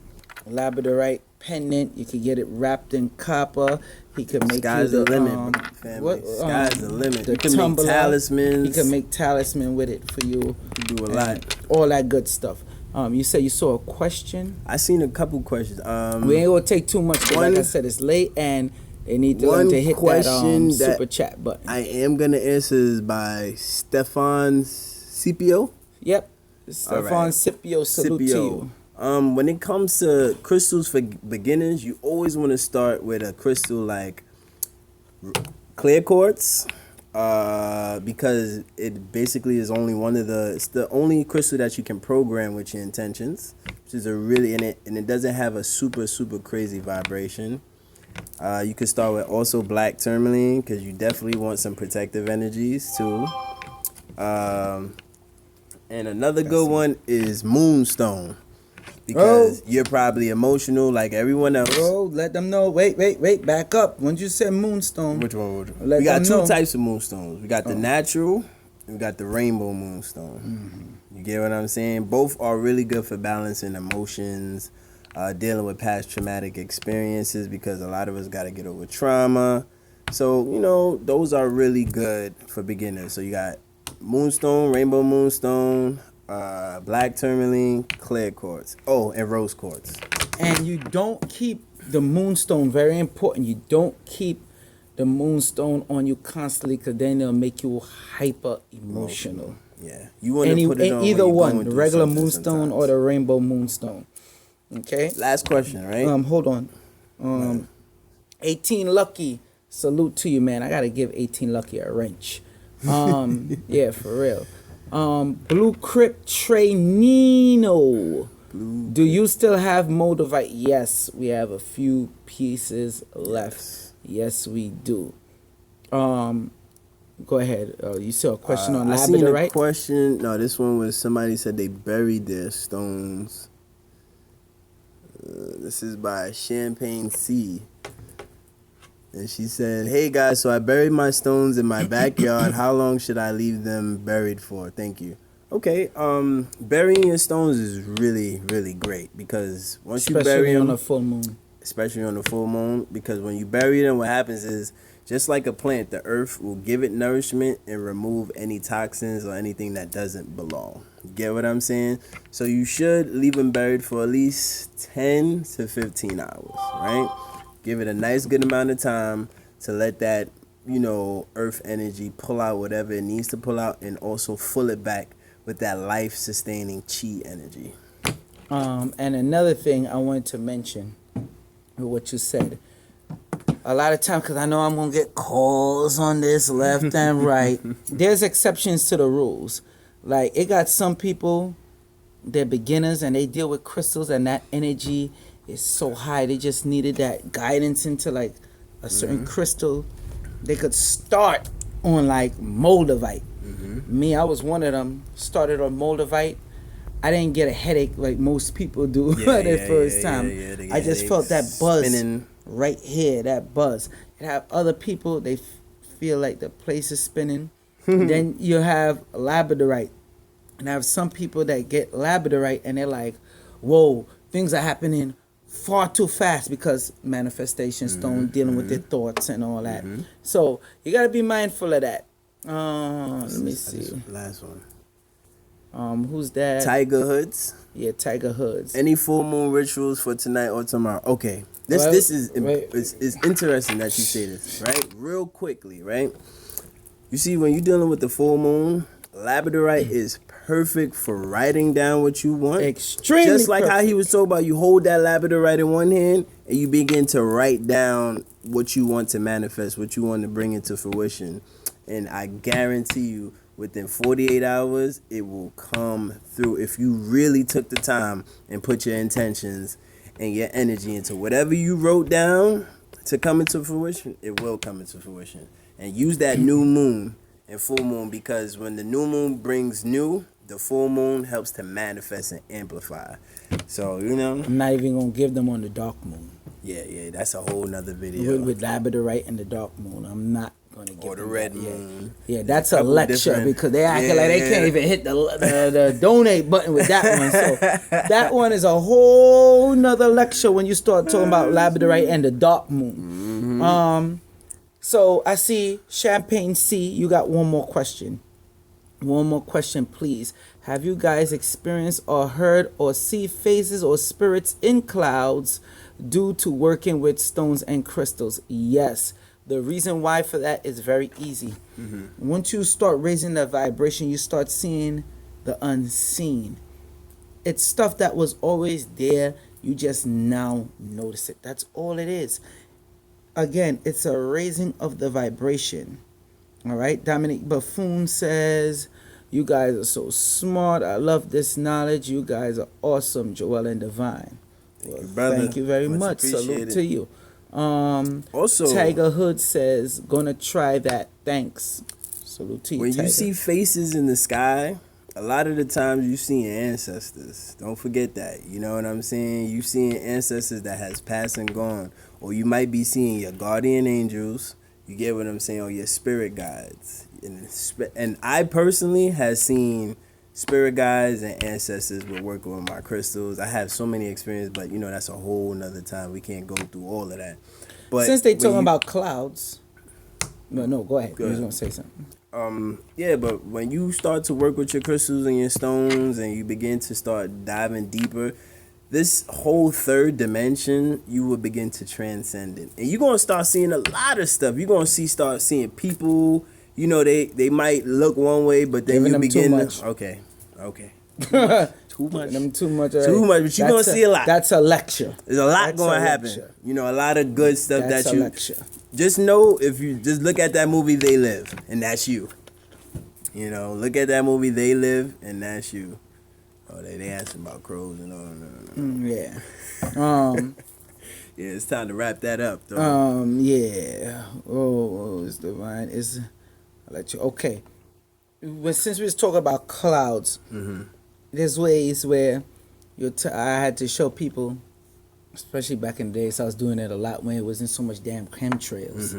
Labradorite pendant. You could get it wrapped in copper. He could make Sky's the limit, family. Sky's the limit. You can tumbler, make talismans. He can make talisman with it for you. Do a lot. All that good stuff. You said you saw a question. I seen a couple questions. We ain't gonna take too much. Like I said, it's late and they need to learn to hit that super chat button. I am gonna answer is by Stefan Scipio. Yep, Stefan Scipio. Salute to you. When it comes to crystals for beginners, you always want to start with a crystal like clear quartz, because it basically is only it's the only crystal that you can program with your intentions, which is and it doesn't have a super crazy vibration. You could start with also black tourmaline because you definitely want some protective energies too. And another good one is moonstone. Because you're probably emotional like everyone else. Let them know. Wait, back up. When you said moonstone. Which one? We got two types of moonstones. We got the natural we got the rainbow moonstone. You get what I'm saying? Both are really good for balancing emotions, dealing with past traumatic experiences, because a lot of us got to get over trauma. So, you know, those are really good for beginners. So you got moonstone, rainbow moonstone, black tourmaline, clear quartz. Oh, and rose quartz. And you don't keep the moonstone, very important. You don't keep the moonstone on you constantly, because then it'll make you hyper emotional. Yeah. You want to put it on either when you're one, going the through regular something moonstone sometimes. or the rainbow moonstone. Okay? Last question, right? Hold on. 18 Lucky, salute to you, man. I gotta give 18 Lucky a wrench. Yeah, for real. Blue Crypt Trey Nino. Do you still have Moldavite? Yes, we have a few pieces left. Yes, we do. Go ahead. You saw a question on I seen a Labradorite? question. No, this one was somebody said they buried their stones. This is by Champagne C. And she said, "Hey guys, so I buried my stones in my backyard. How long should I leave them buried for? Thank you." Okay, burying your stones is really, really great, because once you bury Especially them on a full moon. especially on the full moon, because when you bury them, what happens is, just like a plant, the earth will give it nourishment and remove any toxins or anything that doesn't belong. Get what I'm saying? So you should leave them buried for at least 10 to 15 hours, right? Give it a nice good amount of time to let that, you know, earth energy pull out whatever it needs to pull out, and also fill it back with that life-sustaining chi energy. And another thing I wanted to mention with what you said. A lot of time, because I know I'm going to get calls on this left and right, there's exceptions to the rules. Like, it got some people, they're beginners, and they deal with crystals, and that energy is so high. They just needed that guidance into, like, a certain crystal. They could start on, like, Moldavite. Me, I was one of them, started on Moldavite. I didn't get a headache like most people do the first time. I just felt that buzz spinning right here, that buzz. You have other people, they feel like the place is spinning. Then you have Labradorite. And I have some people that get Labradorite and they're like, whoa, things are happening far too fast, because manifestation stone, dealing with their thoughts and all that. So you got to be mindful of that. Let me see. Last one. Who's that? Tiger Hoods. Yeah, Tiger Hoods. Any full moon rituals for tonight or tomorrow? Okay. This is it's interesting that you say this, right? Real quickly, right? You see, when you're dealing with the full moon, Labradorite is perfect for writing down what you want. Extremely Just like how perfect. he was talking about, you hold that Labradorite in one hand and you begin to write down what you want to manifest, what you want to bring into fruition. And I guarantee you, within 48 hours, it will come through if you really took the time and put your intentions and your energy into whatever you wrote down to come into fruition. It will come into fruition. And use that new moon and full moon, because when the new moon brings new, the full moon helps to manifest and amplify. So, you know. I'm not even going to give them on the dark moon. Yeah, that's a whole nother video. With Labradorite and the dark moon, I'm not going to give Or the them red that. moon. Yeah, that's a lecture, different- because they acting like they can't even hit the donate button with that one. So that one is a whole nother lecture when you start talking about Labradorite and the dark moon. So I see Champagne C, you got one more question. One more question, please. Have you guys experienced or heard or see phases or spirits in clouds due to working with stones and crystals? Yes. The reason why for that is very easy. Once you start raising the vibration, you start seeing the unseen. It's stuff that was always there. You just now notice it. That's all it is. Again, it's a raising of the vibration. All right. Dominic Buffoon says, you guys are so smart. I love this knowledge. You guys are awesome, Joel and Divine. Thank you, brother. Thank you very Much much. Salute appreciated. to you. Also, Tiger Hood says, gonna try that. Thanks. Salute to you, when Tiger. you see faces in the sky, a lot of the times you see ancestors. Don't forget that. You know what I'm saying? You seeing ancestors that has passed and gone. Or you might be seeing your guardian angels. You get what I'm saying? Or your spirit guides. and I personally has seen spirit guides and ancestors with working with my crystals. I have so many experiences, but you know that's a whole nother time. We can't go through all of that. But since they talking about clouds, no, go ahead. You was gonna say something. Yeah, but when you start to work with your crystals and your stones, and you begin to start diving deeper, this whole third dimension, you will begin to transcend it, and you're gonna start seeing a lot of stuff. You're gonna start seeing people. You know, they might look one way, but then you begin to okay. Too much. Them too much. But you're gonna see a lot. That's a lecture. There's a lot going to happen. You know, a lot of good stuff that you just know. If you just look at that movie, They Live, and that's you. You know, look at that movie, They Live, and that's you. Oh, they asking about crows and all. Yeah. Yeah, it's time to wrap that up, though. Yeah. Oh, it's divine. I'll let you. Okay. Since we was talking about clouds, there's ways where I had to show people, especially back in the days, I was doing it a lot when it wasn't so much damn chemtrails.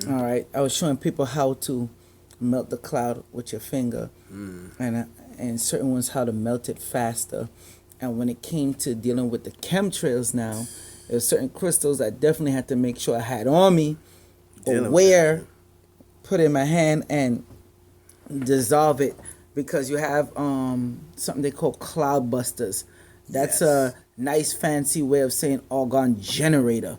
All right. I was showing people how to melt the cloud with your finger, and certain ones how to melt it faster. And when it came to dealing with the chemtrails now, there were certain crystals I definitely had to make sure I had on me or put in my hand and dissolve it, because you have something they call cloud busters. That's a nice fancy way of saying organ generator.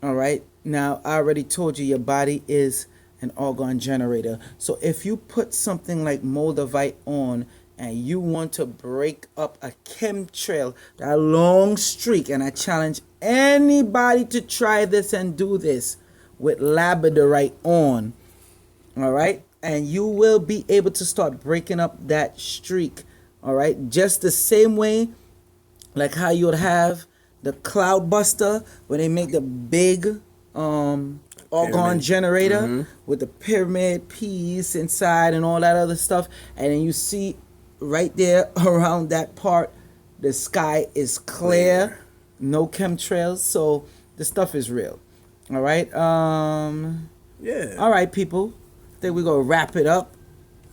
All right. Now, I already told you your body is an organ generator. So if you put something like Moldavite on and you want to break up a chemtrail, that long streak, and I challenge anybody to try this and do this with Labradorite on, all right? And you will be able to start breaking up that streak, all right? Just the same way like how you would have the cloud buster when they make the big organ generator with the pyramid piece inside and all that other stuff, and then you see right there around that part the sky is clear, no chemtrails, so the stuff is real. All right. Yeah. All right, people, I think we're gonna wrap it up.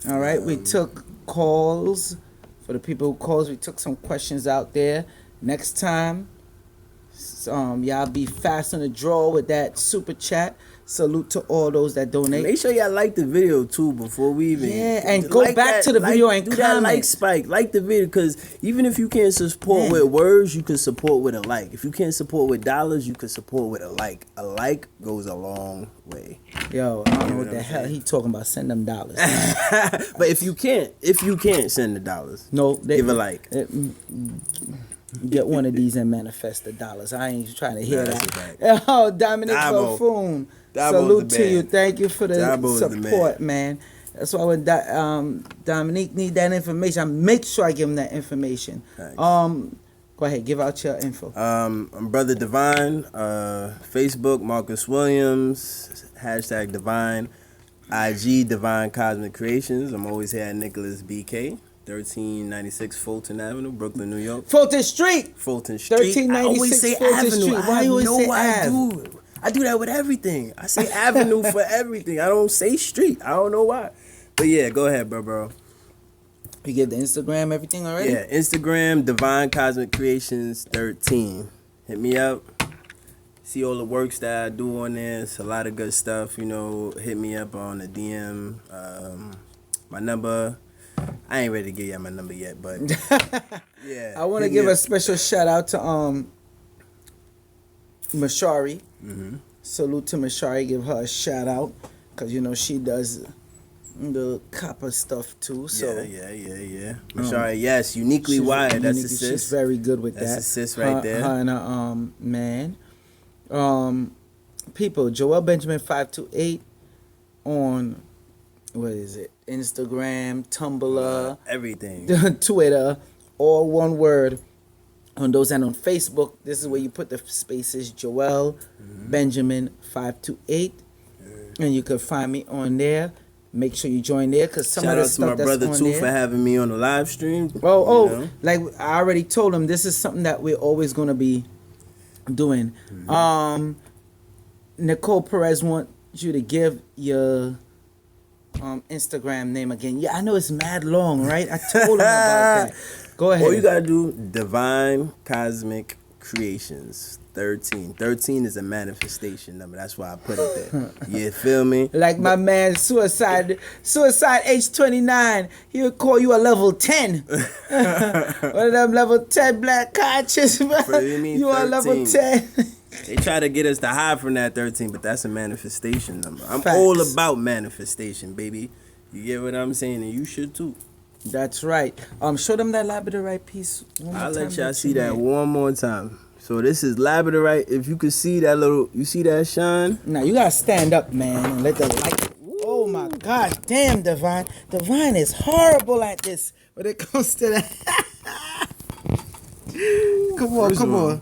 All right. We took calls. For the people who calls, we took some questions out there. Next time, y'all be fast on the draw with that super chat. Salute to all those that donate. Make sure y'all like the video too before we even. Yeah, and go like back to the video and do comment. That like spike, like the video, because even if you can't support with words, you can support with a like. If you can't support with dollars, you can support with a like. A like goes a long way. Yo, I don't know what the hell he talking about. Send them dollars. But if you can't send the dollars, no, give a like. Get one of these and manifest the dollars. I ain't trying to hear that. Oh, Dominic Buffoon. Salute to you. Thank you for the support, man. That's why when Dominique need that information, I make sure I give him that information. Thanks. Go ahead, give out your info. I'm Brother Divine. Facebook, Marcus Williams. # Divine. IG, Divine Cosmic Creations. I'm always here at Nicholas BK. 1396 Fulton Avenue, Brooklyn, New York. Fulton Street. 1396 I always say Fulton Avenue. Street. Why you always say I do. I do that with everything. I say Avenue for everything. I don't say street. I don't know why. But yeah, go ahead, bro. You get the Instagram, everything already? Yeah, Instagram, Divine Cosmic Creations 13. Hit me up. See all the works that I do on there. It's a lot of good stuff. You know, hit me up on the DM. My number. I ain't ready to give you my number yet, but yeah. I want to give a special shout out to Mashari. Salute to Mashari. Give her a shout out because you know she does the copper stuff too. So yeah. Mashari, yes, uniquely wired. That's a sis. She's very good with that. That's a sis right there. Her and man. People, Joel Benjamin 528 on what is it? Instagram, Tumblr, everything, Twitter, all one word. On those, and on Facebook, this is where you put the spaces. Joel Benjamin 528, and you can find me on there. Make sure you join there because some of the stuff that's on there. Shout out to my brother too for having me on the live stream. Like I already told him, this is something that we're always gonna be doing. Nicole Perez wants you to give your Instagram name again? Yeah, I know it's mad long, right? I told him about that. Go ahead. All you gotta do, Divine Cosmic Creations 13. 13 is a manifestation number. That's why I put it there. You feel me? Like my man Suicide H29, he would call you a level 10. One of them level 10 black conscious, man. You are level 10. They try to get us to hide from that 13, but that's a manifestation number. I'm Facts. all about manifestation, baby. You get what I'm saying? And you should too. That's right. Show them that Labradorite piece one more I'll time. let y'all see that one more time. So this is Labradorite. If you could see that you see that shine? Now you gotta stand up, man, and let the light. Oh my gosh, damn, Divine. Divine is horrible at this when it comes to that. Come on.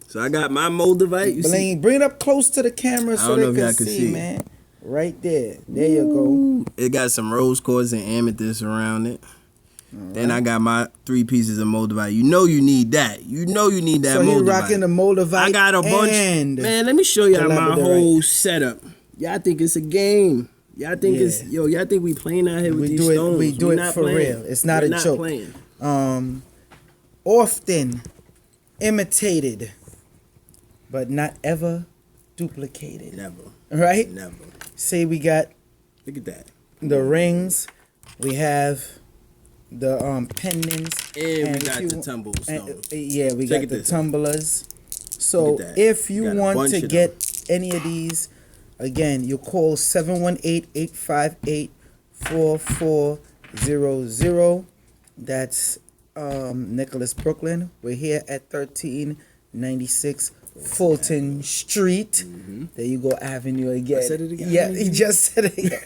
So I got my Moldavite. You see? Bring it up close to the camera so they can see, man. Right there. There you go. It got some rose quartz and amethyst around it. Then I got my 3 pieces of Moldavite. You know you need that. You know you need that so Moldavite. So you rocking the Moldavite. I got a bunch. Man, let me show y'all my whole setup. Y'all think it's a game. Y'all think y'all think we playing out here with these stones. We do it for real. It's not a joke. Playing. Often imitated, but not ever duplicated. Never. Right? Never. Say we got. Look at that. The rings. We have the pendants. And we got the tumble stones. Yeah, we got the tumblers. So if you want to get any of these, again, you call 718-858-4400. That's Nicholas, Brooklyn. We're here at 1396 Fulton Street. Mm-hmm. There you go, Avenue again. I said it again. Yeah, he just said it again.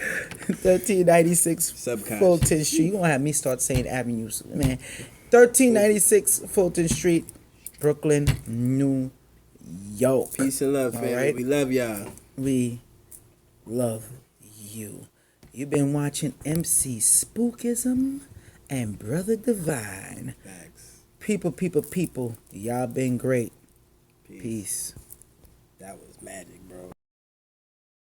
1396 Fulton Street. You gonna have me start saying avenues, man. 1396 Fulton Street, Brooklyn, New York. Peace and love, fam. Right? We love y'all. We love you. You've been watching MC Spookism and Brother Divine. Thanks. People. Y'all been great. Peace. That was magic, bro.